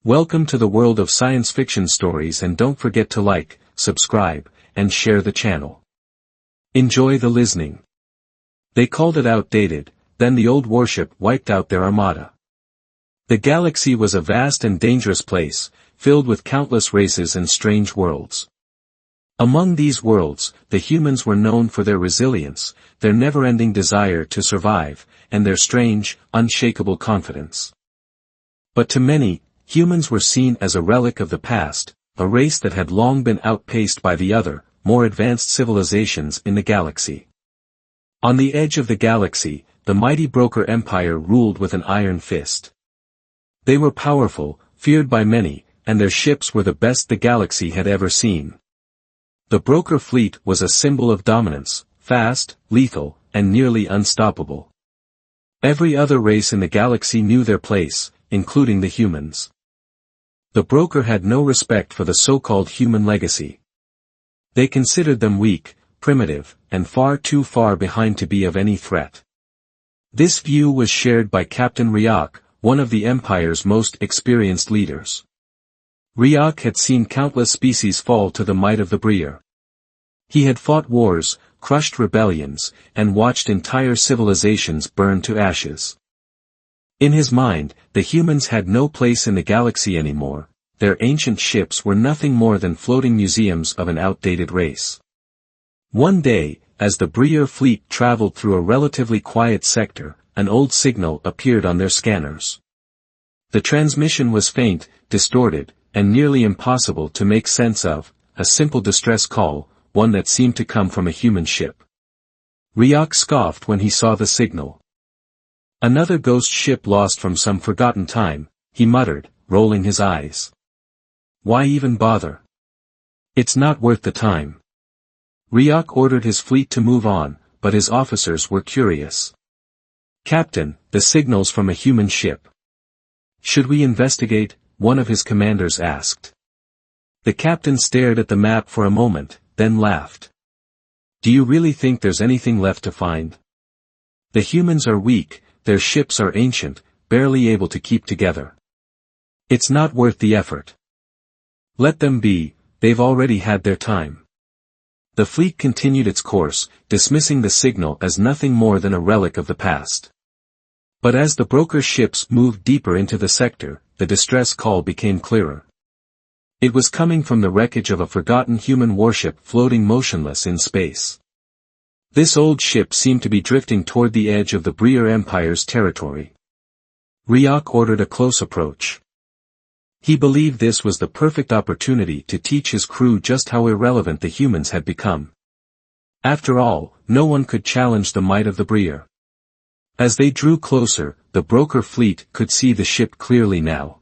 Welcome to the world of science fiction stories, and don't forget to like, subscribe, and share the channel. Enjoy the listening. They called it outdated, then the old warship wiped out their armada. The galaxy was a vast and dangerous place, filled with countless races and strange worlds. Among these worlds, the humans were known for their resilience, their never-ending desire to survive, and their strange, unshakable confidence. But to many, humans were seen as a relic of the past, a race that had long been outpaced by the other, more advanced civilizations in the galaxy. On the edge of the galaxy, the mighty Broker Empire ruled with an iron fist. They were powerful, feared by many, and their ships were the best the galaxy had ever seen. The Broker fleet was a symbol of dominance, fast, lethal, and nearly unstoppable. Every other race in the galaxy knew their place, including the humans. The Broker had no respect for the so-called human legacy. They considered them weak, primitive, and far too far behind to be of any threat. This view was shared by Captain Ryok, one of the Empire's most experienced leaders. Ryok had seen countless species fall to the might of the Breer. He had fought wars, crushed rebellions, and watched entire civilizations burn to ashes. In his mind, the humans had no place in the galaxy anymore. Their ancient ships were nothing more than floating museums of an outdated race. One day, as the Breer fleet traveled through a relatively quiet sector, an old signal appeared on their scanners. The transmission was faint, distorted, and nearly impossible to make sense of, a simple distress call, one that seemed to come from a human ship. Ryok scoffed when he saw the signal. Another ghost ship lost from some forgotten time, he muttered, rolling his eyes. Why even bother? It's not worth the time. Ryok ordered his fleet to move on, but his officers were curious. Captain, the signal's from a human ship. Should we investigate? One of his commanders asked. The captain stared at the map for a moment, then laughed. Do you really think there's anything left to find? The humans are weak, their ships are ancient, barely able to keep together. It's not worth the effort. Let them be, they've already had their time. The fleet continued its course, dismissing the signal as nothing more than a relic of the past. But as the Broker ships moved deeper into the sector, the distress call became clearer. It was coming from the wreckage of a forgotten human warship floating motionless in space. This old ship seemed to be drifting toward the edge of the Breer Empire's territory. Ryok ordered a close approach. He believed this was the perfect opportunity to teach his crew just how irrelevant the humans had become. After all, no one could challenge the might of the Breer. As they drew closer, the Broker fleet could see the ship clearly now.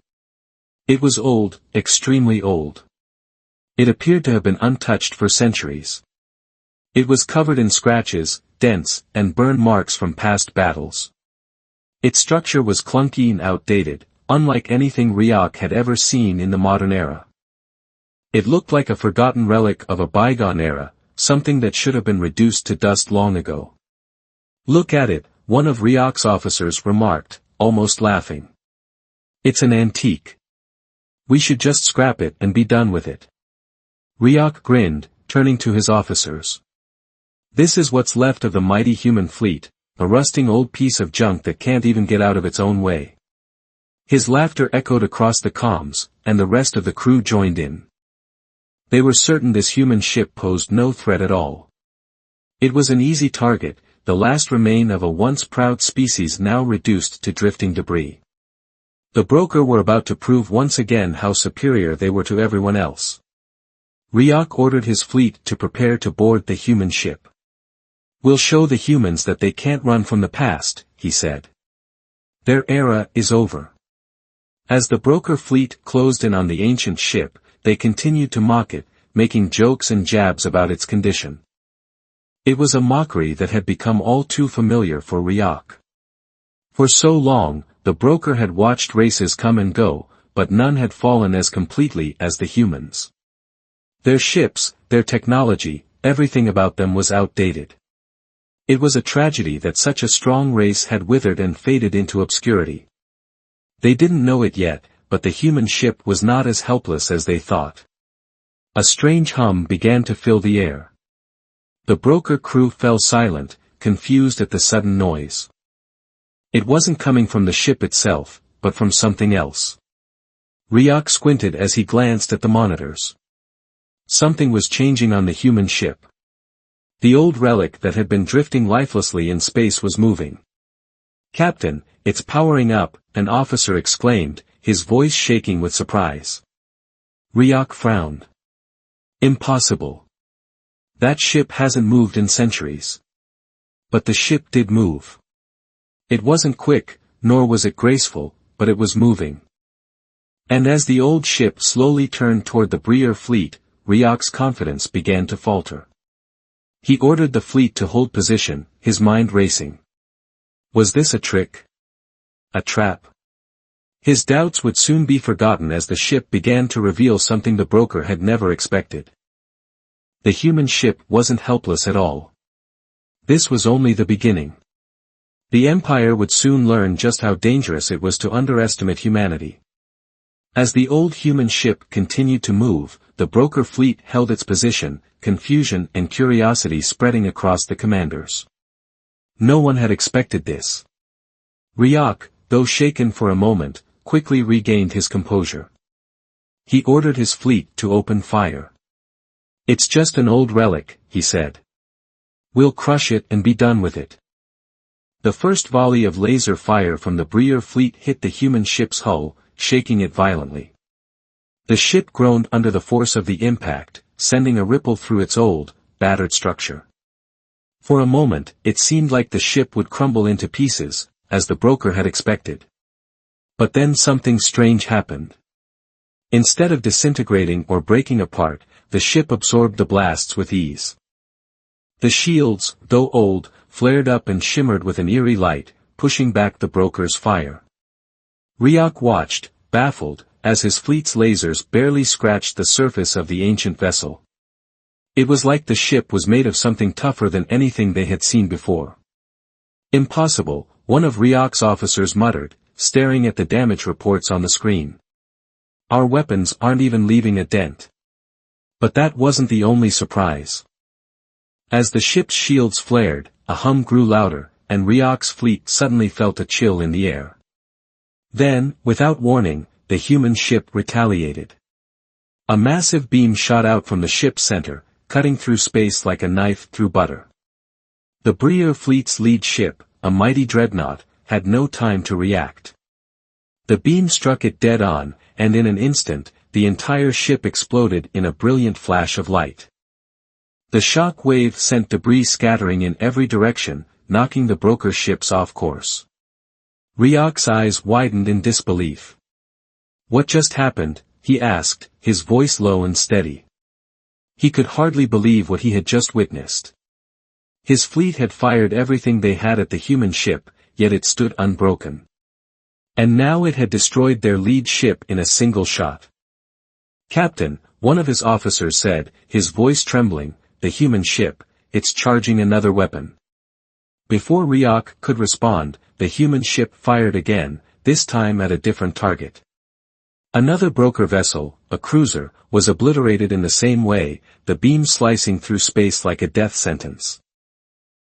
It was old, extremely old. It appeared to have been untouched for centuries. It was covered in scratches, dents, and burn marks from past battles. Its structure was clunky and outdated, unlike anything Ryok had ever seen in the modern era. It looked like a forgotten relic of a bygone era, something that should have been reduced to dust long ago. Look at it, one of Ryok's officers remarked, almost laughing. It's an antique. We should just scrap it and be done with it. Ryok grinned, turning to his officers. This is what's left of the mighty human fleet, a rusting old piece of junk that can't even get out of its own way. His laughter echoed across the comms, and the rest of the crew joined in. They were certain this human ship posed no threat at all. It was an easy target, the last remain of a once proud species now reduced to drifting debris. The Broker were about to prove once again how superior they were to everyone else. Ryok ordered his fleet to prepare to board the human ship. We'll show the humans that they can't run from the past, he said. Their era is over. As the Broker fleet closed in on the ancient ship, they continued to mock it, making jokes and jabs about its condition. It was a mockery that had become all too familiar for Ryok. For so long, the Broker had watched races come and go, but none had fallen as completely as the humans. Their ships, their technology, everything about them was outdated. It was a tragedy that such a strong race had withered and faded into obscurity. They didn't know it yet, but the human ship was not as helpless as they thought. A strange hum began to fill the air. The broker crew fell silent, confused at the sudden noise. It wasn't coming from the ship itself, but from something else. Ryok squinted as he glanced at the monitors. Something was changing on the human ship. The old relic that had been drifting lifelessly in space was moving. "Captain, it's powering up," an officer exclaimed, his voice shaking with surprise. Ryok frowned. "Impossible. That ship hasn't moved in centuries." But the ship did move. It wasn't quick, nor was it graceful, but it was moving. And as the old ship slowly turned toward the Breer fleet, Ryok's confidence began to falter. He ordered the fleet to hold position, his mind racing. Was this a trick? A trap? His doubts would soon be forgotten as the ship began to reveal something the broker had never expected. The human ship wasn't helpless at all. This was only the beginning. The Empire would soon learn just how dangerous it was to underestimate humanity. As the old human ship continued to move, the broker fleet held its position, confusion and curiosity spreading across the commanders. No one had expected this. Ryok, though shaken for a moment, quickly regained his composure. He ordered his fleet to open fire. "It's just an old relic," he said. "We'll crush it and be done with it." The first volley of laser fire from the Breer fleet hit the human ship's hull, shaking it violently. The ship groaned under the force of the impact, sending a ripple through its old, battered structure. For a moment, it seemed like the ship would crumble into pieces, as the broker had expected. But then something strange happened. Instead of disintegrating or breaking apart, the ship absorbed the blasts with ease. The shields, though old, flared up and shimmered with an eerie light, pushing back the broker's fire. Ryok watched, baffled, as his fleet's lasers barely scratched the surface of the ancient vessel. It was like the ship was made of something tougher than anything they had seen before. "Impossible," one of Ryok's officers muttered, staring at the damage reports on the screen. "Our weapons aren't even leaving a dent." But that wasn't the only surprise. As the ship's shields flared, a hum grew louder, and Ryok's fleet suddenly felt a chill in the air. Then, without warning, the human ship retaliated. A massive beam shot out from the ship's center, cutting through space like a knife through butter. The Breer fleet's lead ship, a mighty dreadnought, had no time to react. The beam struck it dead on, and in an instant, the entire ship exploded in a brilliant flash of light. The shock wave sent debris scattering in every direction, knocking the broker ships off course. Ryok's eyes widened in disbelief. "What just happened?" he asked, his voice low and steady. He could hardly believe what he had just witnessed. His fleet had fired everything they had at the human ship, yet it stood unbroken. And now it had destroyed their lead ship in a single shot. "Captain," one of his officers said, his voice trembling, "the human ship, it's charging another weapon." Before Ryok could respond, the human ship fired again, this time at a different target. Another broker vessel, a cruiser, was obliterated in the same way, the beam slicing through space like a death sentence.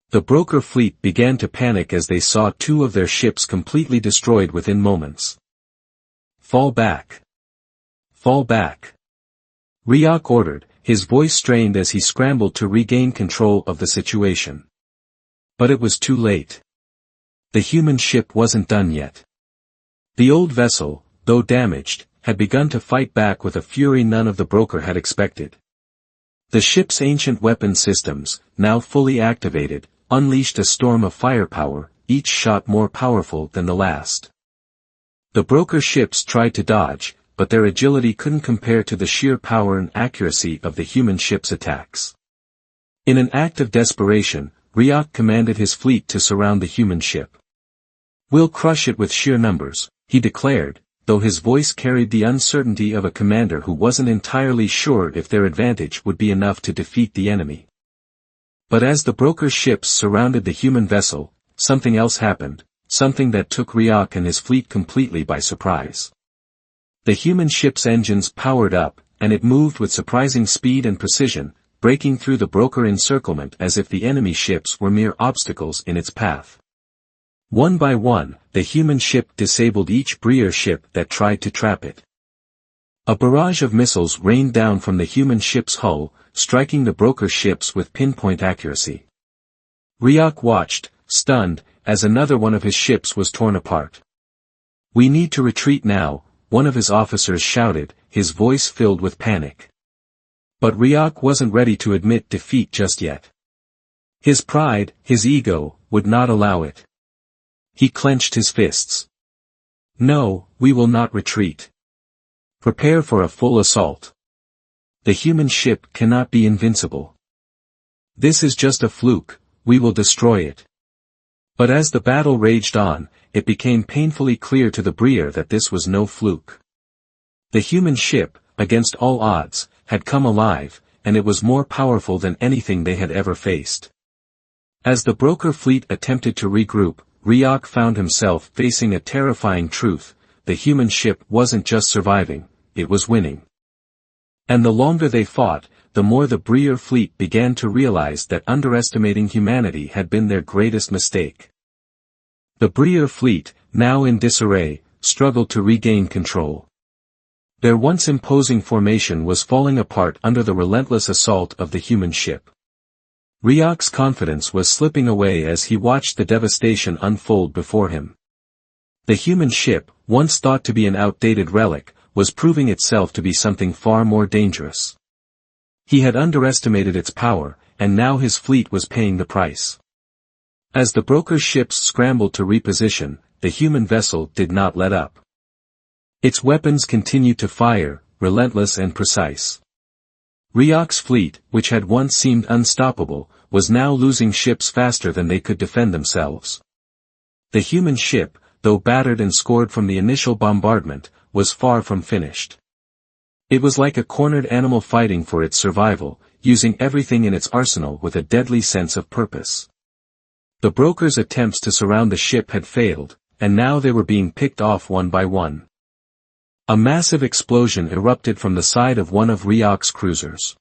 The broker fleet began to panic as they saw two of their ships completely destroyed within moments. "Fall back! Fall back!" Ryok ordered, his voice strained as he scrambled to regain control of the situation. But it was too late. The human ship wasn't done yet. The old vessel, though damaged, had begun to fight back with a fury none of the broker had expected. The ship's ancient weapon systems, now fully activated, unleashed a storm of firepower, each shot more powerful than the last. The broker ships tried to dodge, but their agility couldn't compare to the sheer power and accuracy of the human ship's attacks. In an act of desperation, Ryok commanded his fleet to surround the human ship. "We'll crush it with sheer numbers," he declared, though his voice carried the uncertainty of a commander who wasn't entirely sure if their advantage would be enough to defeat the enemy. But as the broker ships surrounded the human vessel, something else happened, something that took Ryok and his fleet completely by surprise. The human ship's engines powered up, and it moved with surprising speed and precision, breaking through the broker encirclement as if the enemy ships were mere obstacles in its path. One by one, the human ship disabled each Breer ship that tried to trap it. A barrage of missiles rained down from the human ship's hull, striking the broker ships with pinpoint accuracy. Ryok watched, stunned, as another one of his ships was torn apart. "We need to retreat now," one of his officers shouted, his voice filled with panic. But Ryok wasn't ready to admit defeat just yet. His pride, his ego, would not allow it. He clenched his fists. "No, we will not retreat. Prepare for a full assault. The human ship cannot be invincible. This is just a fluke, we will destroy it." But as the battle raged on, it became painfully clear to the Breer that this was no fluke. The human ship, against all odds, had come alive, and it was more powerful than anything they had ever faced. As the broker fleet attempted to regroup, Ryok found himself facing a terrifying truth: the human ship wasn't just surviving, it was winning. And the longer they fought, the more the Breer fleet began to realize that underestimating humanity had been their greatest mistake. The Breer fleet, now in disarray, struggled to regain control. Their once imposing formation was falling apart under the relentless assault of the human ship. Ryok's confidence was slipping away as he watched the devastation unfold before him. The human ship, once thought to be an outdated relic, was proving itself to be something far more dangerous. He had underestimated its power, and now his fleet was paying the price. As the broker's ships scrambled to reposition, the human vessel did not let up. Its weapons continued to fire, relentless and precise. Ryok's fleet, which had once seemed unstoppable, was now losing ships faster than they could defend themselves. The human ship, though battered and scored from the initial bombardment, was far from finished. It was like a cornered animal fighting for its survival, using everything in its arsenal with a deadly sense of purpose. The broker's attempts to surround the ship had failed, and now they were being picked off one by one. A massive explosion erupted from the side of one of Ryok's cruisers.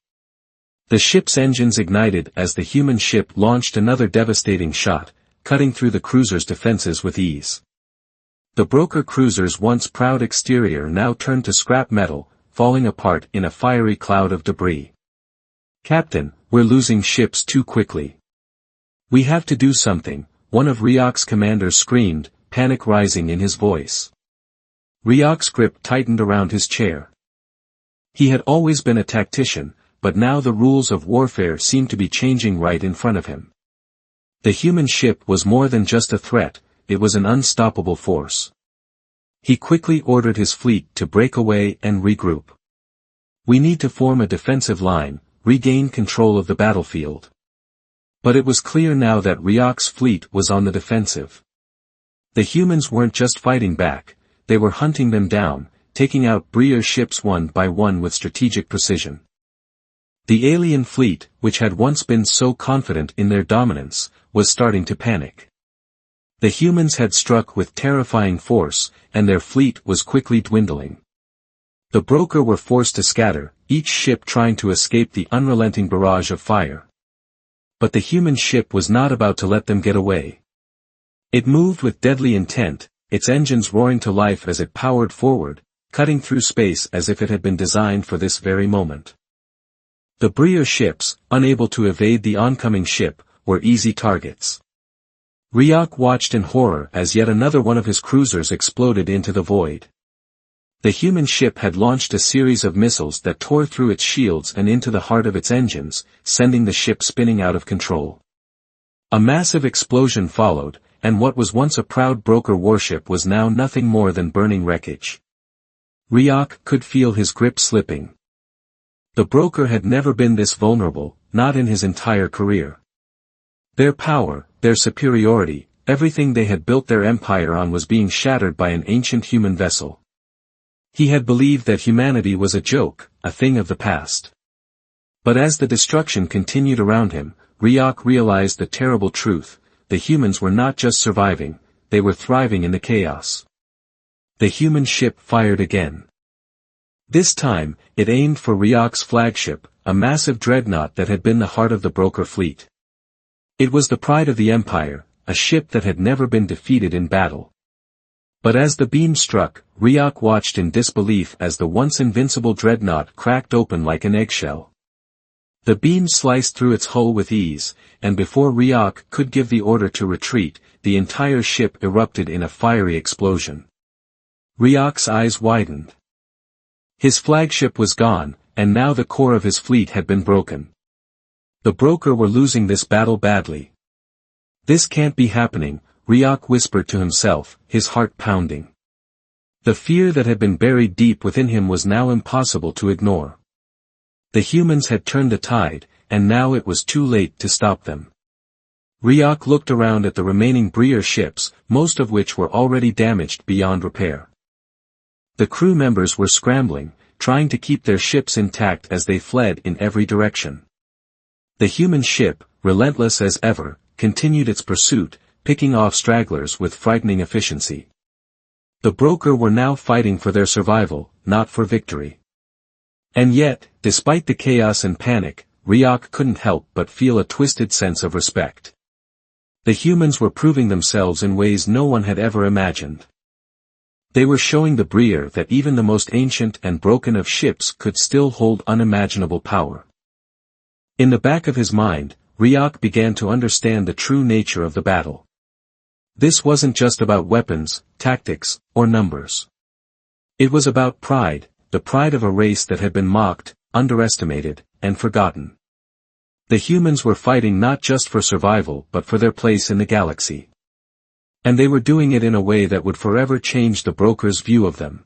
The ship's engines ignited as the human ship launched another devastating shot, cutting through the cruiser's defenses with ease. The broker cruiser's once proud exterior now turned to scrap metal, falling apart in a fiery cloud of debris. "Captain, we're losing ships too quickly. We have to do something," one of Ryok's commanders screamed, panic rising in his voice. Ryok's grip tightened around his chair. He had always been a tactician, but now the rules of warfare seemed to be changing right in front of him. The human ship was more than just a threat, it was an unstoppable force. He quickly ordered his fleet to break away and regroup. "We need to form a defensive line, regain control of the battlefield." But it was clear now that Ryok's fleet was on the defensive. The humans weren't just fighting back, they were hunting them down, taking out Breer ships one by one with strategic precision. The alien fleet, which had once been so confident in their dominance, was starting to panic. The humans had struck with terrifying force, and their fleet was quickly dwindling. The broker were forced to scatter, each ship trying to escape the unrelenting barrage of fire. But the human ship was not about to let them get away. It moved with deadly intent, its engines roaring to life as it powered forward, cutting through space as if it had been designed for this very moment. The Breer ships, unable to evade the oncoming ship, were easy targets. Ryok watched in horror as yet another one of his cruisers exploded into the void. The human ship had launched a series of missiles that tore through its shields and into the heart of its engines, sending the ship spinning out of control. A massive explosion followed, and what was once a proud broker warship was now nothing more than burning wreckage. Ryok could feel his grip slipping. The broker had never been this vulnerable, not in his entire career. Their power, their superiority, everything they had built their empire on was being shattered by an ancient human vessel. He had believed that humanity was a joke, a thing of the past. But as the destruction continued around him, Ryok realized the terrible truth: the humans were not just surviving, they were thriving in the chaos. The human ship fired again. This time, it aimed for Ryok's flagship, a massive dreadnought that had been the heart of the broker fleet. It was the pride of the Empire, a ship that had never been defeated in battle. But as the beam struck, Ryok watched in disbelief as the once invincible dreadnought cracked open like an eggshell. The beam sliced through its hull with ease, and before Ryok could give the order to retreat, the entire ship erupted in a fiery explosion. Ryok's eyes widened. His flagship was gone, and now the core of his fleet had been broken. The broker were losing this battle badly. This can't be happening, Ryok whispered to himself, his heart pounding. The fear that had been buried deep within him was now impossible to ignore. The humans had turned the tide, and now it was too late to stop them. Ryok looked around at the remaining Breer ships, most of which were already damaged beyond repair. The crew members were scrambling, trying to keep their ships intact as they fled in every direction. The human ship, relentless as ever, continued its pursuit, picking off stragglers with frightening efficiency. The broker were now fighting for their survival, not for victory. And yet, despite the chaos and panic, Ryok couldn't help but feel a twisted sense of respect. The humans were proving themselves in ways no one had ever imagined. They were showing the Breer that even the most ancient and broken of ships could still hold unimaginable power. In the back of his mind, Ryok began to understand the true nature of the battle. This wasn't just about weapons, tactics, or numbers. It was about pride, the pride of a race that had been mocked, underestimated, and forgotten. The humans were fighting not just for survival but for their place in the galaxy. And they were doing it in a way that would forever change the broker's view of them.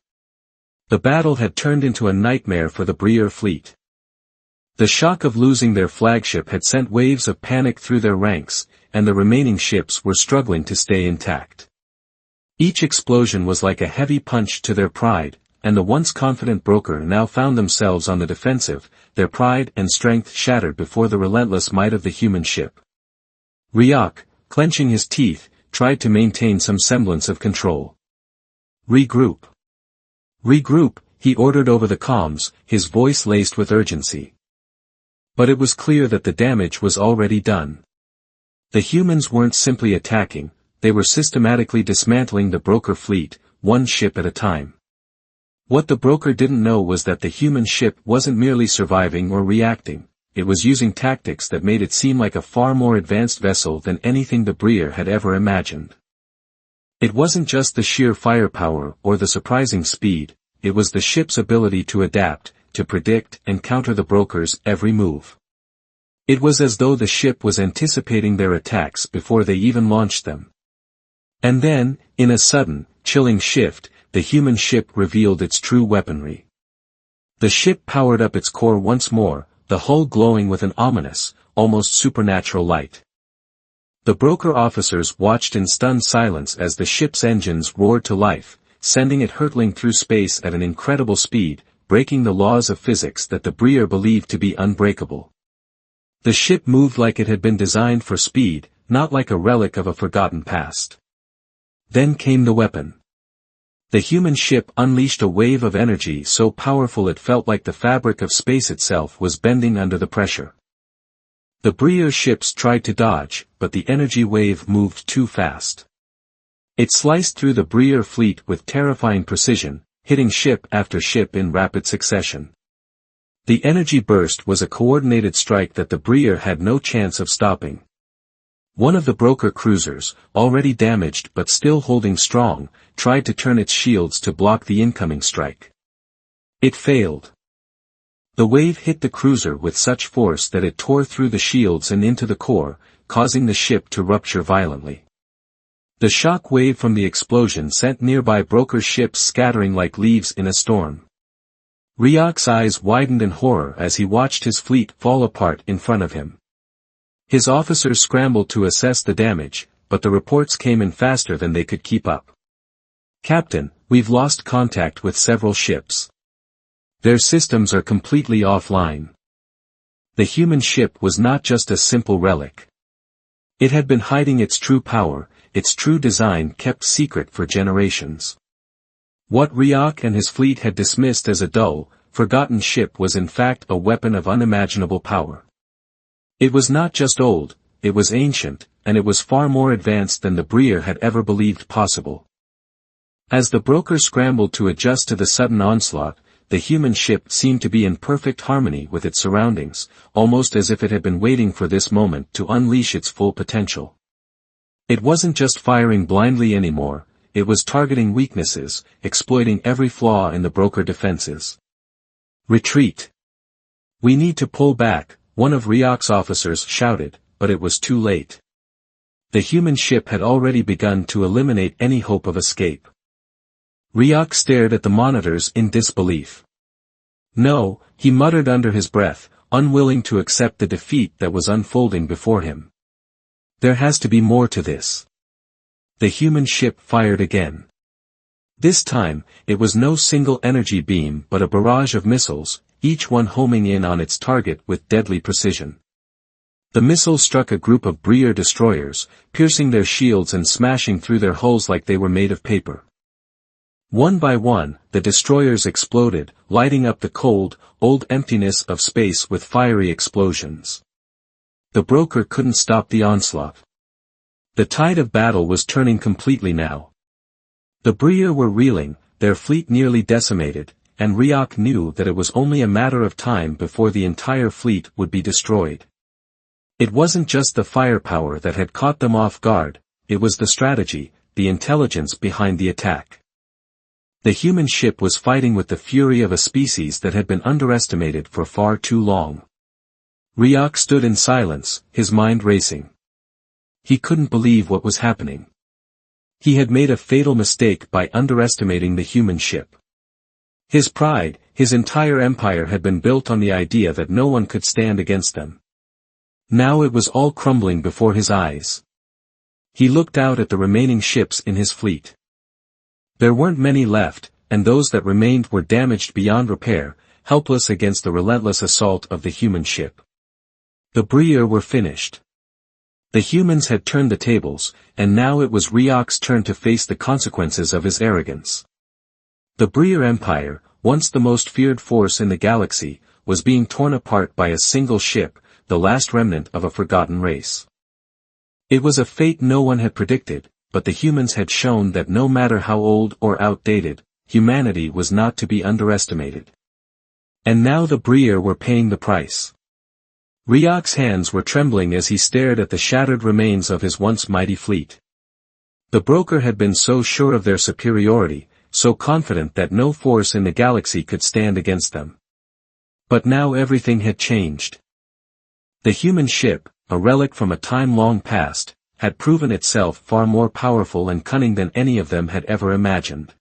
The battle had turned into a nightmare for the Breer fleet. The shock of losing their flagship had sent waves of panic through their ranks, and the remaining ships were struggling to stay intact. Each explosion was like a heavy punch to their pride, and the once confident broker now found themselves on the defensive, their pride and strength shattered before the relentless might of the human ship. Ryok, clenching his teeth, tried to maintain some semblance of control. "Regroup. Regroup," he ordered over the comms, his voice laced with urgency. But it was clear that the damage was already done. The humans weren't simply attacking, they were systematically dismantling the broker fleet, one ship at a time. What the broker didn't know was that the human ship wasn't merely surviving or reacting, it was using tactics that made it seem like a far more advanced vessel than anything the Breer had ever imagined. It wasn't just the sheer firepower or the surprising speed, it was the ship's ability to adapt, to predict and counter the broker's every move. It was as though the ship was anticipating their attacks before they even launched them. And then, in a sudden, chilling shift, the human ship revealed its true weaponry. The ship powered up its core once more, the hull glowing with an ominous, almost supernatural light. The broker officers watched in stunned silence as the ship's engines roared to life, sending it hurtling through space at an incredible speed, breaking the laws of physics that the Breer believed to be unbreakable. The ship moved like it had been designed for speed, not like a relic of a forgotten past. Then came the weapon. The human ship unleashed a wave of energy so powerful it felt like the fabric of space itself was bending under the pressure. The Breer ships tried to dodge, but the energy wave moved too fast. It sliced through the Breer fleet with terrifying precision, hitting ship after ship in rapid succession. The energy burst was a coordinated strike that the Breer had no chance of stopping. One of the broker cruisers, already damaged but still holding strong, tried to turn its shields to block the incoming strike. It failed. The wave hit the cruiser with such force that it tore through the shields and into the core, causing the ship to rupture violently. The shock wave from the explosion sent nearby broker ships scattering like leaves in a storm. Ryok's eyes widened in horror as he watched his fleet fall apart in front of him. His officers scrambled to assess the damage, but the reports came in faster than they could keep up. "Captain, we've lost contact with several ships. Their systems are completely offline." The human ship was not just a simple relic. It had been hiding its true power, its true design kept secret for generations. What Ryok and his fleet had dismissed as a dull, forgotten ship was in fact a weapon of unimaginable power. It was not just old, it was ancient, and it was far more advanced than the Breer had ever believed possible. As the broker scrambled to adjust to the sudden onslaught, the human ship seemed to be in perfect harmony with its surroundings, almost as if it had been waiting for this moment to unleash its full potential. It wasn't just firing blindly anymore, it was targeting weaknesses, exploiting every flaw in the broker defenses. "Retreat! We need to pull back," one of Ryok's officers shouted, but it was too late. The human ship had already begun to eliminate any hope of escape. Ryok stared at the monitors in disbelief. "No," he muttered under his breath, unwilling to accept the defeat that was unfolding before him. "There has to be more to this." The human ship fired again. This time, it was no single energy beam but a barrage of missiles, each one homing in on its target with deadly precision. The missile struck a group of Breer destroyers, piercing their shields and smashing through their hulls like they were made of paper. One by one, the destroyers exploded, lighting up the cold, old emptiness of space with fiery explosions. The broker couldn't stop the onslaught. The tide of battle was turning completely now. The Breer were reeling, their fleet nearly decimated, and Ryok knew that it was only a matter of time before the entire fleet would be destroyed. It wasn't just the firepower that had caught them off guard, it was the strategy, the intelligence behind the attack. The human ship was fighting with the fury of a species that had been underestimated for far too long. Ryok stood in silence, his mind racing. He couldn't believe what was happening. He had made a fatal mistake by underestimating the human ship. His pride, his entire empire had been built on the idea that no one could stand against them. Now it was all crumbling before his eyes. He looked out at the remaining ships in his fleet. There weren't many left, and those that remained were damaged beyond repair, helpless against the relentless assault of the human ship. The Breer were finished. The humans had turned the tables, and now it was Ryok's turn to face the consequences of his arrogance. The Breer Empire, once the most feared force in the galaxy, was being torn apart by a single ship, the last remnant of a forgotten race. It was a fate no one had predicted, but the humans had shown that no matter how old or outdated, humanity was not to be underestimated. And now the Breer were paying the price. Ryok's hands were trembling as he stared at the shattered remains of his once mighty fleet. The broker had been so sure of their superiority, so confident that no force in the galaxy could stand against them. But now everything had changed. The human ship, a relic from a time long past, had proven itself far more powerful and cunning than any of them had ever imagined.